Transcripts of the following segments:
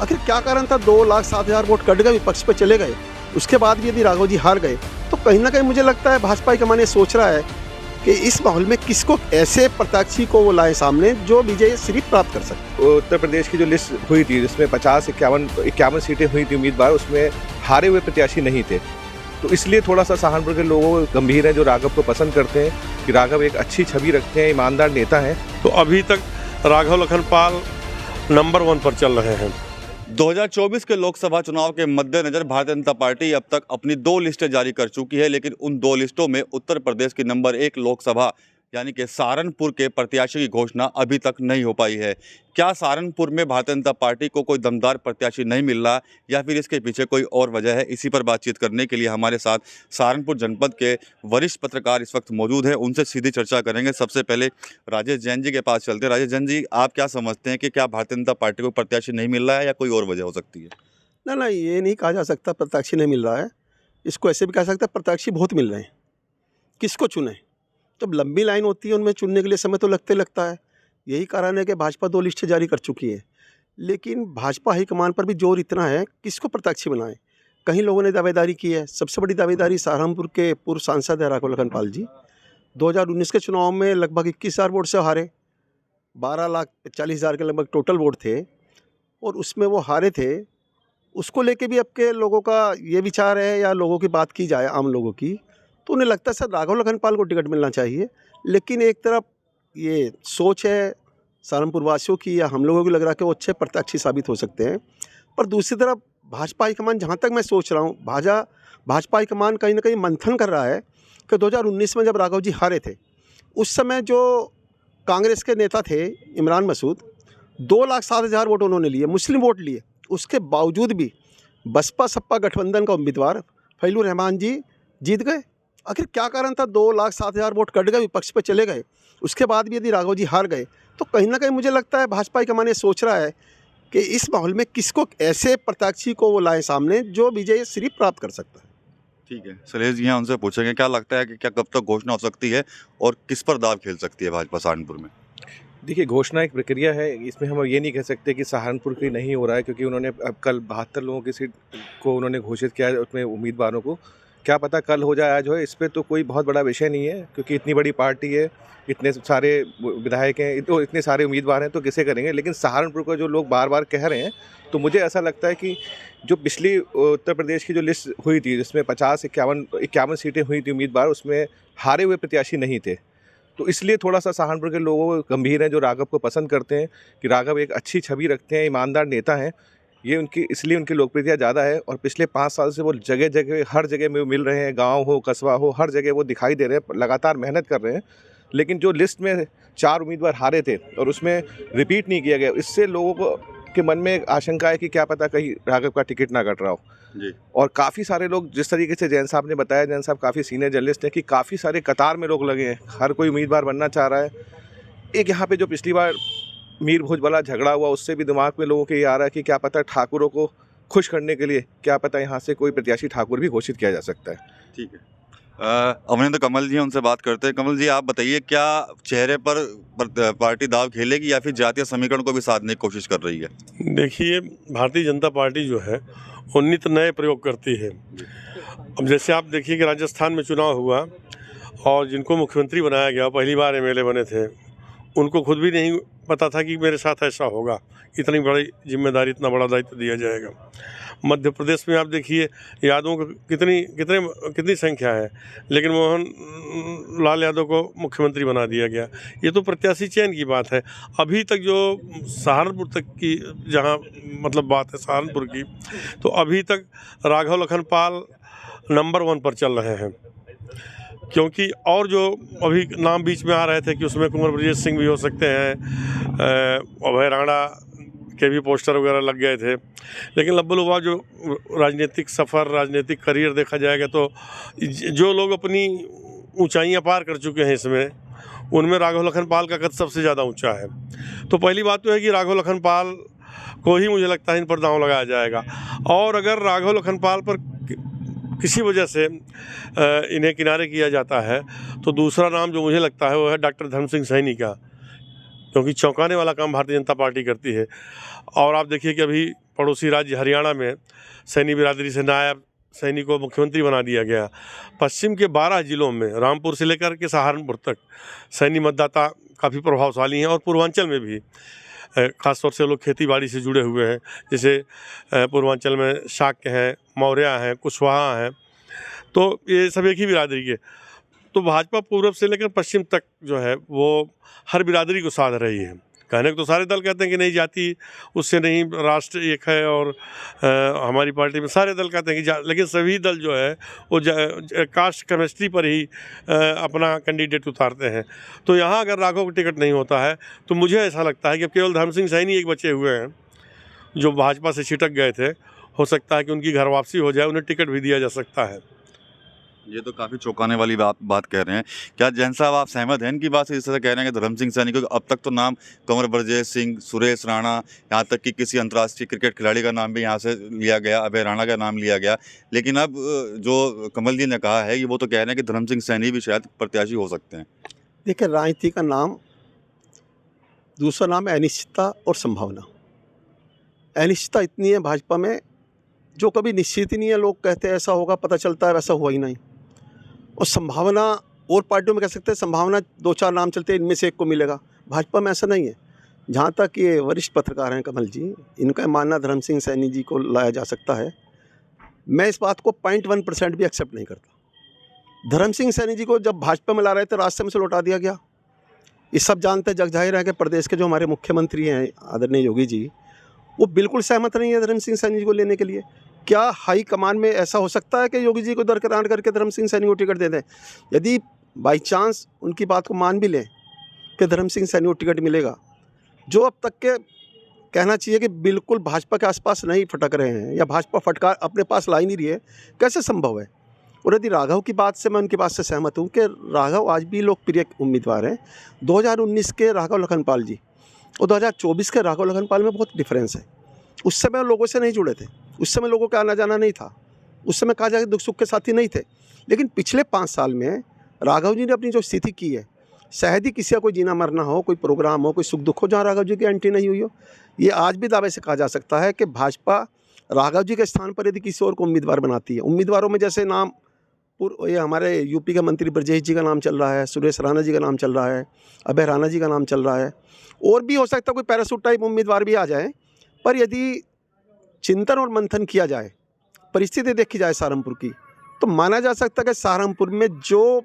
आखिर क्या कारण था? 2,07,000 वोट कट गए, विपक्ष पे चले गए। उसके बाद भी यदि राघव जी हार गए तो कहीं ना कहीं मुझे लगता है भाजपा हाईकमान ये सोच रहा है कि इस माहौल में किसको, ऐसे प्रत्याशी को वो लाए सामने जो विजय सिर्फ प्राप्त कर सके। उत्तर प्रदेश की जो लिस्ट हुई थी जिसमें 50-51 सीटें हुई थी उम्मीदवार, उसमें हारे हुए प्रत्याशी नहीं थे। तो इसलिए थोड़ा सा सहारनपुर के लोगों गंभीर हैं जो राघव को पसंद करते हैं कि राघव एक अच्छी छवि रखते हैं, ईमानदार नेता हैं। तो अभी तक राघव लखनपाल नंबर 1 पर चल रहे हैं। 2024 के लोकसभा चुनाव के मद्देनजर भारतीय जनता पार्टी अब तक अपनी 2 लिस्टें जारी कर चुकी है, लेकिन उन 2 लिस्टों में उत्तर प्रदेश की नंबर 1 लोकसभा यानी कि सहारनपुर के प्रत्याशी की घोषणा अभी तक नहीं हो पाई है। क्या सहारनपुर में भारतीय जनता पार्टी को कोई दमदार प्रत्याशी नहीं मिल रहा या फिर इसके पीछे कोई और वजह है? इसी पर बातचीत करने के लिए हमारे साथ सहारनपुर जनपद के वरिष्ठ पत्रकार इस वक्त मौजूद हैं। उनसे सीधी चर्चा करेंगे। सबसे पहले राजेश जैन जी के पास चलते हैं। राजेश जैन जी, आप क्या समझते हैं कि क्या भारतीय जनता पार्टी को प्रत्याशी नहीं मिल रहा है या कोई और वजह हो सकती है? ना, ये नहीं कहा जा सकता प्रत्याशी नहीं मिल रहा है। इसको ऐसे भी कह सकता है प्रत्याशी बहुत मिल रहे हैं। किसको चुने? जब लंबी लाइन होती है उनमें चुनने के लिए समय तो लगता है। यही कारण है कि भाजपा 2 लिस्टें जारी कर चुकी है, लेकिन भाजपा हाईकमान पर भी जोर इतना है किसको प्रत्याशी बनाएं। कहीं लोगों ने दावेदारी की है। सबसे बड़ी दावेदारी सहारनपुर के पूर्व सांसद है राघव लखनपाल जी। 2019 के चुनाव में लगभग 21,000 वोट से हारे। 12,40,000 के लगभग टोटल वोट थे और उसमें वो हारे थे। उसको लेके भी अब के लोगों का ये विचार है, या लोगों की बात की जाए आम लोगों की, तो उन्हें लगता है सर राघव लखनपाल को टिकट मिलना चाहिए। लेकिन एक तरफ ये सोच है सहारनपुर वासियों की या हम लोगों को लग रहा है कि वो अच्छे प्रत्याशी साबित हो सकते हैं। पर दूसरी तरफ भाजपा हाईकमान, जहाँ तक मैं सोच रहा हूँ, भाजपा हाईकमान कहीं ना कहीं मंथन कर रहा है कि 2019 में जब राघव जी हारे थे उस समय जो कांग्रेस के नेता थे इमरान मसूद, 2,07,000 वोट उन्होंने लिए, मुस्लिम वोट लिए। उसके बावजूद भी बसपा सपा गठबंधन का उम्मीदवार फैलुर रहमान जी जीत गए। आखिर क्या कारण था? 2,07,000 वोट कट गए, विपक्ष पे चले गए। उसके बाद भी यदि राघव जी हार गए तो कहीं ना कहीं मुझे लगता है भाजपा हाईकमान ये सोच रहा है कि इस माहौल में किसको, ऐसे प्रत्याशी को वो लाए सामने जो विजय सिर्फ प्राप्त कर सकता है। ठीक है, शैलेश जी, यहाँ उनसे पूछेंगे क्या लगता है कि क्या कब तक घोषणा हो सकती है और किस पर दाव खेल सकती है भाजपा सहारनपुर में? देखिए, घोषणा एक प्रक्रिया है, इसमें हम ये नहीं कह सकते कि सहारनपुर की नहीं हो रहा है, क्योंकि उन्होंने अब कल 72 लोगों की सीट को उन्होंने घोषित किया है उसमें उम्मीदवारों को। क्या पता कल हो जाए, आज हो, इस पर तो कोई बहुत बड़ा विषय नहीं है, क्योंकि इतनी बड़ी पार्टी है, इतने सारे विधायक हैं, तो इतने सारे उम्मीदवार हैं, तो किसे करेंगे। लेकिन सहारनपुर को जो लोग बार बार कह रहे हैं, तो मुझे ऐसा लगता है कि जो पिछली उत्तर प्रदेश की जो लिस्ट हुई थी जिसमें 50-51 सीटें हुई थी उम्मीदवार, उसमें हारे हुए प्रत्याशी नहीं थे। तो इसलिए थोड़ा सा सहारनपुर के लोगों गंभीर हैं जो राघव को पसंद करते हैं कि राघव एक अच्छी छवि रखते हैं, ईमानदार नेता हैं। ये इसलिए उनकी लोकप्रियता ज़्यादा है। और पिछले 5 साल से वो जगह जगह, हर जगह में मिल रहे हैं, गांव हो कस्बा हो, हर जगह वो दिखाई दे रहे हैं, लगातार मेहनत कर रहे हैं। लेकिन जो लिस्ट में 4 उम्मीदवार हारे थे और उसमें रिपीट नहीं किया गया, इससे लोगों को के मन में एक आशंका है कि क्या पता कहीं राघव का टिकट ना कट रहा हो जी। और काफ़ी सारे लोग, जिस तरीके से जैन साहब ने बताया, जैन साहब काफ़ी सीनियर जर्नलिस्ट हैं, कि काफ़ी सारे कतार में लोग लगे हैं, हर कोई उम्मीदवार बनना चाह रहा है। एक यहाँ पे जो पिछली बार मीर भोजवाला झगड़ा हुआ, उससे भी दिमाग में लोगों के ये आ रहा है कि क्या पता ठाकुरों को खुश करने के लिए क्या पता यहाँ से कोई प्रत्याशी ठाकुर भी घोषित किया जा सकता है। ठीक है, अमरिंदर कमल जी, उनसे बात करते हैं। कमल जी, आप बताइए, क्या चेहरे पर पार्टी दाव खेलेगी या फिर जातीय समीकरण को भी साधने की कोशिश कर रही है? देखिए, भारतीय जनता पार्टी जो है वो नित नए प्रयोग करती है। अब जैसे आप देखिए कि राजस्थान में चुनाव हुआ और जिनको मुख्यमंत्री बनाया गया, पहली बार एमएलए बने थे, उनको खुद भी नहीं पता था कि मेरे साथ ऐसा होगा, इतनी बड़ी जिम्मेदारी, इतना बड़ा दायित्व दिया जाएगा। मध्य प्रदेश में आप देखिए यादवों को कितनी संख्या है, लेकिन मोहन लाल यादव को मुख्यमंत्री बना दिया गया। ये तो प्रत्याशी चयन की बात है। अभी तक जो सहारनपुर तक की जहाँ मतलब बात है सहारनपुर की, तो अभी तक राघव लखनपाल नंबर 1 पर चल रहे हैं। क्योंकि और जो अभी नाम बीच में आ रहे थे कि उसमें कुंवर ब्रजेश सिंह भी हो सकते हैं, अभय राणा के भी पोस्टर वगैरह लग गए थे। लेकिन लब्बुल जो राजनीतिक सफ़र, राजनीतिक करियर देखा जाएगा तो जो लोग अपनी ऊंचाइयां पार कर चुके हैं इसमें, उनमें राघव लखनपाल का कद सबसे ज़्यादा ऊंचा है। तो पहली बात तो है कि राघव लखनपाल को ही मुझे लगता है इन पर दांव लगाया जाएगा। और अगर राघव लखनपाल पर किसी वजह से इन्हें किनारे किया जाता है तो दूसरा नाम जो मुझे लगता है वो है डॉक्टर धर्म सिंह सैनी का, क्योंकि चौंकाने वाला काम भारतीय जनता पार्टी करती है। और आप देखिए कि अभी पड़ोसी राज्य हरियाणा में सैनी बिरादरी से नायब सैनी को मुख्यमंत्री बना दिया गया। पश्चिम के 12 जिलों में रामपुर से लेकर के सहारनपुर तक सैनी मतदाता काफ़ी प्रभावशाली हैं, और पूर्वांचल में भी ख़ासतौर से लोग खेती बाड़ी से जुड़े हुए हैं। जैसे पूर्वांचल में शाक्य हैं, मौर्य हैं, कुशवाहा हैं, तो ये सब एक ही बिरादरी के। तो भाजपा पूर्व से लेकर पश्चिम तक जो है वो हर बिरादरी को साध रही है। कहने को तो सारे दल कहते हैं कि नहीं, जाति उससे नहीं, राष्ट्र एक है, और हमारी पार्टी में सारे दल कहते हैं कि लेकिन सभी दल जो है वो कास्ट केमिस्ट्री पर ही अपना कैंडिडेट उतारते हैं। तो यहाँ अगर राघव को टिकट नहीं होता है तो मुझे ऐसा लगता है कि अब केवल धर्म सिंह सैनी एक बचे हुए हैं जो भाजपा से छिटक गए थे। हो सकता है कि उनकी घर वापसी हो जाए, उन्हें टिकट भी दिया जा सकता है। ये तो काफ़ी चौंकाने वाली बात कह रहे हैं। क्या जैन साहब आप सहमत हैं इनकी बात से, जिस तरह कह रहे हैं कि धर्म सिंह सैनी, क्योंकि अब तक तो नाम कंवर ब्रजेश सिंह, सुरेश राणा, यहाँ तक कि किसी अंतर्राष्ट्रीय क्रिकेट खिलाड़ी का नाम भी यहाँ से लिया गया, अभय राणा का नाम लिया गया, लेकिन अब जो कमल जी ने कहा है कि वो तो कह रहे हैं कि धर्म सिंह सैनी भी शायद प्रत्याशी हो सकते हैं। देखिए, राजनीति का नाम, दूसरा नाम है अनिश्चितता और संभावना। अनिश्चितता इतनी है भाजपा में जो कभी निश्चित ही नहीं है। लोग कहते हैं ऐसा होगा, पता चलता है वैसा हुआ ही नहीं। और संभावना और पार्टियों में कह सकते हैं संभावना 2-4 नाम चलते हैं, इनमें से एक को मिलेगा। भाजपा में ऐसा नहीं है। जहाँ तक ये वरिष्ठ पत्रकार हैं कमल जी, इनका मानना धर्म सिंह सैनी जी को लाया जा सकता है, मैं इस बात को 0.1% भी एक्सेप्ट नहीं करता। धर्म सिंह सैनी जी को जब भाजपा में ला रहे थे रास्ते में से लौटा दिया गया। ये सब जानते हैं, जग जाहिर है कि प्रदेश के जो हमारे मुख्यमंत्री हैं आदरणीय योगी जी, वो बिल्कुल सहमत नहीं है धर्म सिंह सैनी जी को लेने के लिए। क्या हाई कमान में ऐसा हो सकता है कि योगी जी को दरकिनार करके धर्म सिंह सैनी को टिकट दे दें? यदि बाई चांस उनकी बात को मान भी लें कि धर्म सिंह सैनी को टिकट मिलेगा, जो अब तक के कहना चाहिए कि बिल्कुल भाजपा के आसपास नहीं फटक रहे हैं या भाजपा फटकार अपने पास ला ही नहीं रही है, कैसे संभव है? और यदि राघव की बात से मैं उनकी बात से सहमत हूँ कि राघव आज भी लोकप्रिय उम्मीदवार हैं। 2019 के राघव लखनपाल जी और 2024 के राघव लखनपाल में बहुत डिफरेंस है। उस समय लोगों से नहीं जुड़े थे, उस समय लोगों का आना जाना नहीं था, उस समय कहा जाए दुख सुख के साथी नहीं थे। लेकिन पिछले 5 साल में राघव जी ने अपनी जो स्थिति की है, शायद ही किसी का कोई जीना मरना हो, कोई प्रोग्राम हो, कोई सुख दुख हो जहाँ राघव जी की एंट्री नहीं हुई हो। ये आज भी दावे से कहा जा सकता है कि भाजपा राघव जी के स्थान पर यदि किसी और को उम्मीदवार बनाती है, उम्मीदवारों में जैसे नाम ये हमारे यूपी के मंत्री ब्रजेश जी का नाम चल रहा है, सुरेश राणा जी का नाम चल रहा है, अभय राणा जी का नाम चल रहा है, और भी हो सकता है कोई पैरासूट टाइप उम्मीदवार भी आ जाए। पर यदि चिंतन और मंथन किया जाए, परिस्थिति देखी जाए सहारनपुर की, तो माना जा सकता है कि सहारनपुर में जो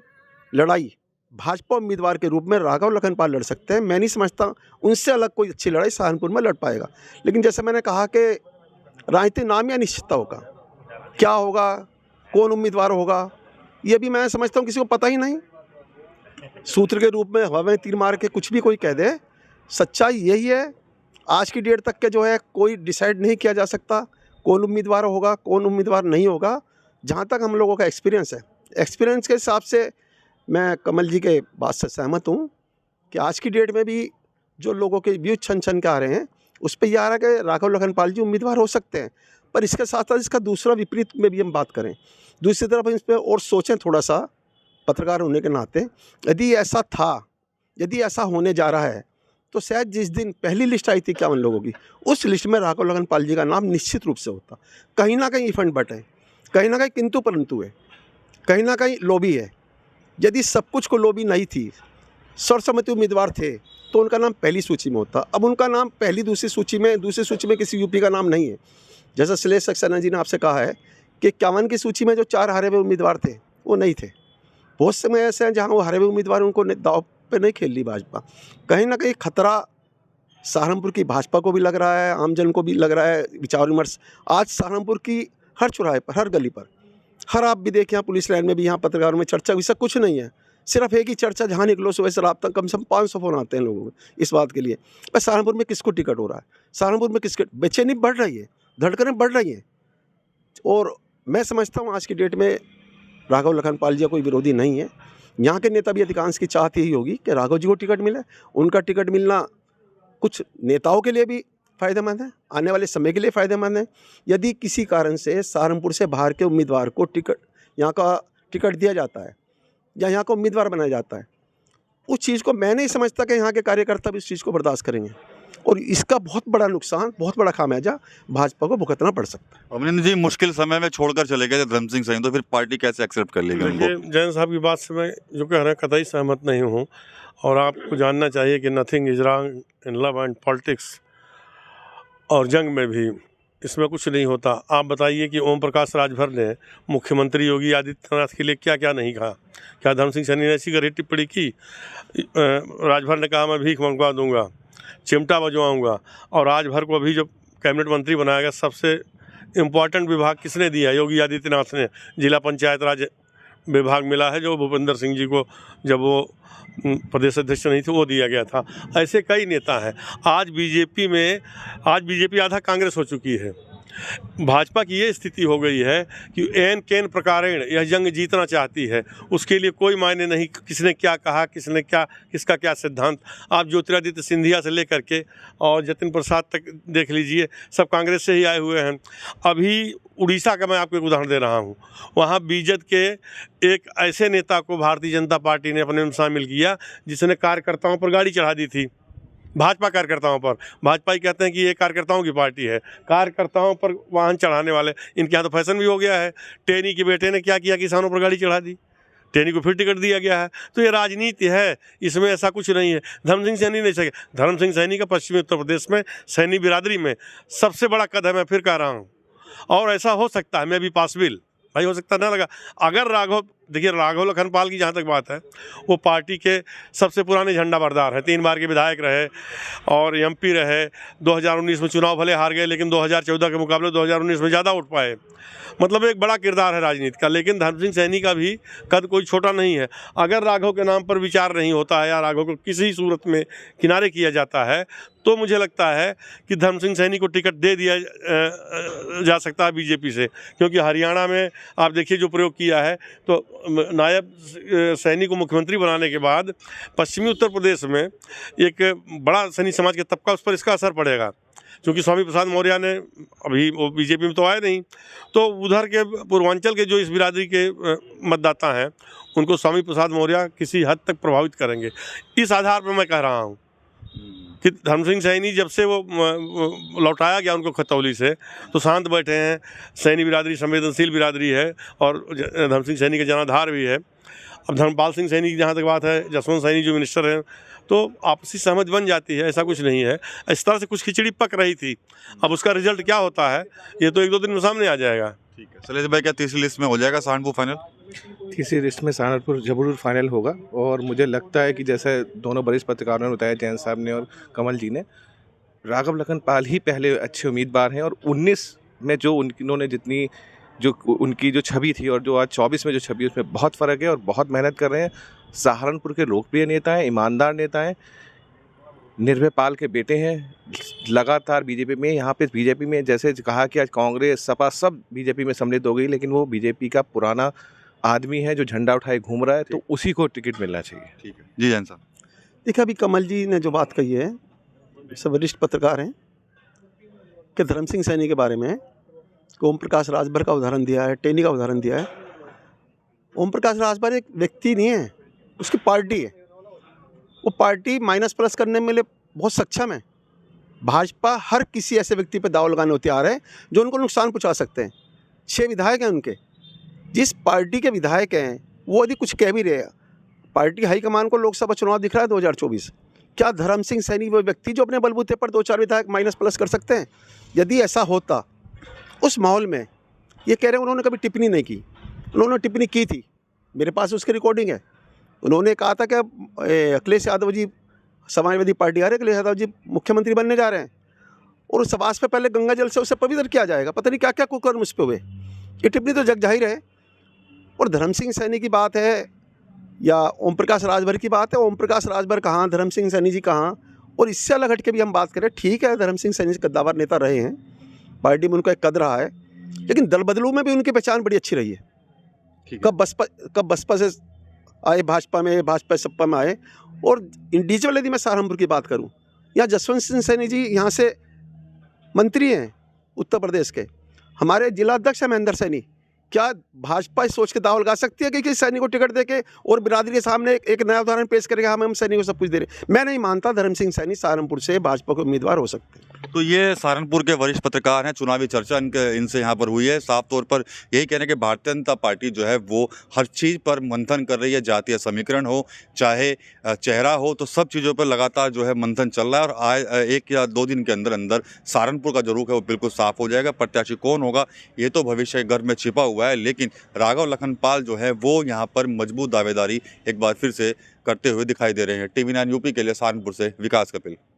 लड़ाई भाजपा उम्मीदवार के रूप में राघव लखनपाल लड़ सकते हैं, मैं नहीं समझता उनसे अलग कोई अच्छी लड़ाई सहारनपुर में लड़ पाएगा। लेकिन जैसे मैंने कहा कि राजनीति नाम या निश्चितता होगा, क्या होगा, कौन उम्मीदवार होगा, ये भी मैं समझता हूँ किसी को पता ही नहीं। सूत्र के रूप में हवा में तीर मार के कुछ भी कोई कह दे, सच्चाई यही है। आज की डेट तक के जो है कोई डिसाइड नहीं किया जा सकता कौन उम्मीदवार होगा, कौन उम्मीदवार नहीं होगा। जहाँ तक हम लोगों का एक्सपीरियंस है, एक्सपीरियंस के हिसाब से मैं कमल जी के बात से सहमत हूँ कि आज की डेट में भी जो लोगों के व्यूज छन छन के आ रहे हैं, उस पर यह आ रहा है कि राघव लखनपाल जी उम्मीदवार हो सकते हैं। पर इसके साथ साथ इसका दूसरा विपरीत में भी हम बात करें, दूसरी तरफ इस पर और सोचें थोड़ा सा पत्रकार होने के नाते, यदि ऐसा था, यदि ऐसा होने जा रहा है, तो शायद जिस दिन पहली लिस्ट आई थी 51 लोगों की, उस लिस्ट में राघव लखनपाल जी का नाम निश्चित रूप से होता। कहीं ना कहीं इफंड बट है, कहीं ना कहीं किंतु परंतु है, कहीं ना कहीं लॉबी है। यदि सब कुछ को लॉबी नहीं थी, सर्वसम्मति उम्मीदवार थे, तो उनका नाम पहली सूची में होता। अब उनका नाम पहली दूसरी सूची में किसी यूपी का नाम नहीं है। जैसा शैलेश सक्सेना जी ने आपसे कहा है कि 51 की सूची में जो 4 हारे हुए उम्मीदवार थे वो नहीं थे। बहुत समय ऐसे हैं जहाँ वो हारे हुए उम्मीदवार उनको दाव पे नहीं खेल ली भाजपा। कहीं ना कहीं खतरा सहारनपुर की भाजपा को भी लग रहा है, आमजन को भी लग रहा है। विचार विमर्श आज सहारनपुर की हर चौराहे पर, हर गली पर, हर आप भी देखें, यहाँ पुलिस लाइन में भी, यहाँ पत्रकारों में चर्चा वैसा कुछ नहीं है। सिर्फ एक ही चर्चा, जहाँ निकलो सुबह से रात तक कम से कम 500 फ़ोन आते हैं लोगों को इस बात के लिए, बस सहारनपुर में किसको टिकट हो रहा है, सहारनपुर में किसके, बेचैनी बढ़ रही है, धड़कनें बढ़ रही हैं। और मैं समझता हूँ आज की डेट में राघव लखनपाल जी कोई विरोधी नहीं है। यहाँ के नेता भी अधिकांश की चाहत यही होगी कि राघव जी को टिकट मिले। उनका टिकट मिलना कुछ नेताओं के लिए भी फ़ायदेमंद है, आने वाले समय के लिए फ़ायदेमंद है। यदि किसी कारण से सहारनपुर से बाहर के उम्मीदवार को यहाँ का टिकट दिया जाता है या यहाँ का उम्मीदवार बनाया जाता है, उस चीज़ को मैं नहीं समझता कि यहाँ के कार्यकर्ता भी उस चीज़ को बर्दाश्त करेंगे। और इसका बहुत बड़ा नुकसान, बहुत बड़ा खामियाजा भाजपा को भुगतना पड़ सकता है। अमरिंदर जी मुश्किल समय में छोड़कर चले गए थे धर्म सिंह सैनी, तो फिर पार्टी कैसे एक्सेप्ट कर लेगी उनको? देखिए, जैन साहब की बात से मैं जो कह रहे हैं कतई सहमत नहीं हूँ। और आपको जानना चाहिए कि nothing is wrong in love and politics, और जंग में भी इसमें कुछ नहीं होता। आप बताइए कि ओम प्रकाश राजभर ने मुख्यमंत्री योगी आदित्यनाथ के लिए क्या क्या नहीं कहा। क्या धर्म सिंह सैनी ने ऐसी गहरी टिप्पणी की? राजभर ने कहा मैं भीख मंगवा दूंगा, चिमटा बजवाऊंगा। और राजभर को अभी जो कैबिनेट मंत्री बनाया गया, सबसे इम्पोर्टेंट विभाग किसने दिया? योगी आदित्यनाथ ने। जिला पंचायत राज विभाग मिला है जो भूपेंद्र सिंह जी को, जब वो प्रदेश अध्यक्ष नहीं थे, वो दिया गया था। ऐसे कई नेता हैं। आज बीजेपी आधा कांग्रेस हो चुकी है। भाजपा की ये स्थिति हो गई है कि एन केन प्रकारेण यह जंग जीतना चाहती है। उसके लिए कोई मायने नहीं किसने क्या कहा, किसका क्या सिद्धांत। आप ज्योतिरादित्य सिंधिया से लेकर के और जतिन प्रसाद तक देख लीजिए, सब कांग्रेस से ही आए हुए हैं। अभी उड़ीसा का मैं आपको एक उदाहरण दे रहा हूँ। वहाँ बीजेपी के एक ऐसे नेता को भारतीय जनता पार्टी ने अपने में शामिल किया जिसने कार्यकर्ताओं पर गाड़ी चढ़ा दी थी। भाजपा कार्यकर्ताओं पर। भाजपा ही कहते हैं कि ये कार्यकर्ताओं की पार्टी है। कार्यकर्ताओं पर वाहन चढ़ाने वाले, इनके यहाँ तो फैशन भी हो गया है। टेनी के बेटे ने क्या किया? किसानों पर गाड़ी चढ़ा दी। टेनी को फिर टिकट दिया गया है। तो ये राजनीति है, इसमें ऐसा कुछ नहीं है। धर्म सिंह सैनी नहीं सके। धर्म सिंह सैनी का पश्चिमी उत्तर प्रदेश में सैनी बिरादरी में सबसे बड़ा कद है, मैं फिर कह रहा हूँ। और ऐसा हो सकता है, मैं भी पासबिल भाई हो सकता ना लगा, अगर राघव लखनपाल की जहाँ तक बात है, वो पार्टी के सबसे पुराने झंडा बरदार हैं। 3 बार के विधायक रहे और एमपी रहे। 2019 में चुनाव भले हार गए, लेकिन 2014 के मुकाबले 2019 में ज़्यादा उठ पाए। मतलब एक बड़ा किरदार है राजनीति का। लेकिन धर्म सिंह सैनी का भी कद कोई छोटा नहीं है। अगर राघव के नाम पर विचार नहीं होता है या राघव को किसी सूरत में किनारे किया जाता है, तो मुझे लगता है कि धर्म सिंह सैनी को टिकट दे दिया जा सकता है बीजेपी से। क्योंकि हरियाणा में आप देखिए जो प्रयोग किया है, तो नायब सैनी को मुख्यमंत्री बनाने के बाद पश्चिमी उत्तर प्रदेश में एक बड़ा सैनी समाज के तबका, उस पर इसका असर पड़ेगा। क्योंकि स्वामी प्रसाद मौर्य ने, अभी वो बीजेपी में तो आए नहीं, तो उधर के पूर्वांचल के जो इस बिरादरी के मतदाता हैं, उनको स्वामी प्रसाद मौर्य किसी हद तक प्रभावित करेंगे। इस आधार पर मैं कह रहा हूँ कि धर्म सिंह सैनी जब से वो लौटाया गया उनको खतौली से, तो शांत बैठे हैं। सैनी बिरादरी संवेदनशील बिरादरी है और धर्म सिंह सैनी के जनाधार भी है। अब धर्मपाल सिंह सैनी की जहाँ तक बात है, जसवंत सैनी जो मिनिस्टर हैं, तो आपसी सहमत बन जाती है, ऐसा कुछ नहीं है। इस तरह से कुछ खिचड़ी पक रही थी। अब उसका रिजल्ट क्या होता है, ये तो 1-2 दिन में सामने आ जाएगा। ठीक है शैलेश भाई, क्या तीसरी लिस्ट में हो जाएगा सहारनपुर फाइनल? तीसरी लिस्ट में सहारनपुर जरूर फाइनल होगा। और मुझे लगता है कि जैसे दोनों वरिष्ठ पत्रकारों ने बताया, जैन साहब ने और कमल जी ने, राघव लखनपाल ही पहले अच्छे उम्मीदवार हैं। और 19 में जो उन्होंने जितनी जो उनकी जो छवि थी और जो आज 24 में जो छवि, उसमें बहुत फ़र्क है और बहुत मेहनत कर रहे हैं। सहारनपुर के लोकप्रिय नेता हैं, ईमानदार नेता हैं, निर्भय पाल के बेटे हैं। लगातार बीजेपी में, यहाँ पे बीजेपी में जैसे कहा कि आज कांग्रेस सपा सब बीजेपी में सम्मिलित हो गई, लेकिन वो बीजेपी का पुराना आदमी है जो झंडा उठाए घूम रहा है, तो उसी को टिकट मिलना चाहिए। ठीक है जी जैन साहब। देखिए, अभी कमल जी ने जो बात कही है, सब वरिष्ठ पत्रकार हैं, कि धर्म सिंह सैनी के बारे में ओम प्रकाश राजभर का उदाहरण दिया है, टेनी का उदाहरण दिया है। ओम प्रकाश राजभर एक व्यक्ति नहीं है, उसकी पार्टी है। वो पार्टी माइनस प्लस करने में बहुत सक्षम है। भाजपा हर किसी ऐसे व्यक्ति पर दाव लगाने को तैयार है जो उनको नुकसान पहुंचा सकते हैं। 6 विधायक हैं उनके। जिस पार्टी के विधायक हैं वो यदि कुछ कह भी रहे हैं, पार्टी हाईकमान को लोकसभा चुनाव दिख रहा है 2024, क्या धर्म सिंह सैनी वो व्यक्ति जो अपने बलबूते पर 2-4 विधायक माइनस प्लस कर सकते हैं? यदि ऐसा होता, उस माहौल में, ये कह रहे हैं उन्होंने कभी टिप्पणी नहीं की, उन्होंने टिप्पणी की थी, मेरे पास उसकी रिकॉर्डिंग है। उन्होंने कहा था कि अखिलेश यादव जी, समाजवादी पार्टी आ रही है, अखिलेश यादव जी मुख्यमंत्री बनने जा रहे हैं और उस आवास पे पहले गंगा जल से उसे पवित्र किया जाएगा। पता नहीं क्या क्या कुकर्म उस पर हुए। ये टिप्पणी तो जग जाहिर है। और धर्म सिंह सैनी की बात है या ओम प्रकाश राजभर की बात है, ओम प्रकाश राजभर कहाँ, धर्म सिंह सैनी जी कहाँ? और इससे अलग हट के भी हम बात करें, ठीक है, धर्म सिंह सैनी कद्दावर नेता रहे हैं, पार्टी में उनका एक कद रहा है, लेकिन दल बदलू में भी उनकी पहचान बड़ी अच्छी रही है। कब बसपा से आए भाजपा में, भाजपा सपा में आए। और इंडिविजुअल यदि मैं सहारनपुर की बात करूं, यहाँ जसवंत सिंह सैनी जी यहाँ से मंत्री हैं उत्तर प्रदेश के, हमारे जिला अध्यक्ष हैं महेंद्र सैनी, क्या भाजपा इस सोच के दाव लगा सकती है कि सैनिक को टिकट देके और बिरादरी के सामने एक नया उदाहरण पेश करके हम सैनिक को सब कुछ दे रहे? मैं नहीं मानता धर्म सिंह सैनी सहारनपुर से भाजपा के उम्मीदवार हो सकते हैं। तो ये सहारनपुर के वरिष्ठ पत्रकार हैं, चुनावी चर्चा इनसे यहाँ पर हुई है। साफ तौर पर यही कहने कि भारतीय जनता पार्टी जो है वो हर चीज़ पर मंथन कर रही है, जातीय समीकरण हो चाहे चेहरा हो, तो सब चीज़ों पर लगातार जो है मंथन चल रहा है। और 1 या 2 दिन के अंदर अंदर सहारनपुर का जो रुख है वो बिल्कुल साफ हो जाएगा। प्रत्याशी कौन होगा ये तो भविष्य के गर्भ में छिपा हुआ है, लेकिन राघव लखनपाल जो है वो यहाँ पर मजबूत दावेदारी एक बार फिर से करते हुए दिखाई दे रहे हैं। TV9 यूपी के लिए सहारनपुर से विकास कपिल।